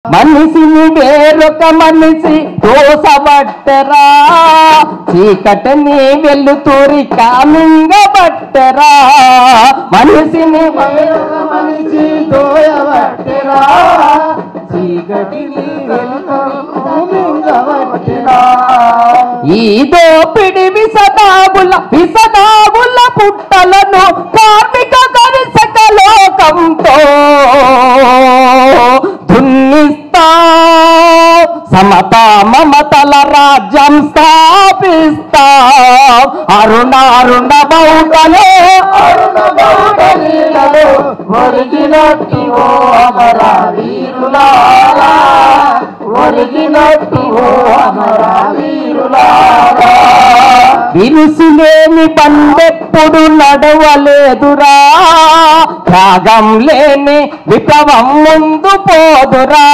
మనిషిని వేరొక మనిషి దోసబట్టరా, చీకటిని వెలుతురి కామింగబట్టరా. మనిషిని వేరొక మనిషి దోయబట్టరా, చీకటిని వెలుతురి కామింగబట్టరా. ఈ దోపిడి విసదాగుల పుట్టలను కార్మిక కరిసక లోకంతో దున్నిస్తా, సమతా మమతల రాజ్యం స్థాపిస్తా. అరుణ బౌటలో ఒరిగినట్టు ఓ అమర వీరులారా, ఒరిగినట్టు ఓ అమర వీరులారా. విరుసులేని బండెప్పుడు నడవలేదురా, త్యాగం లేని విప్లవం ముందు పోదురా.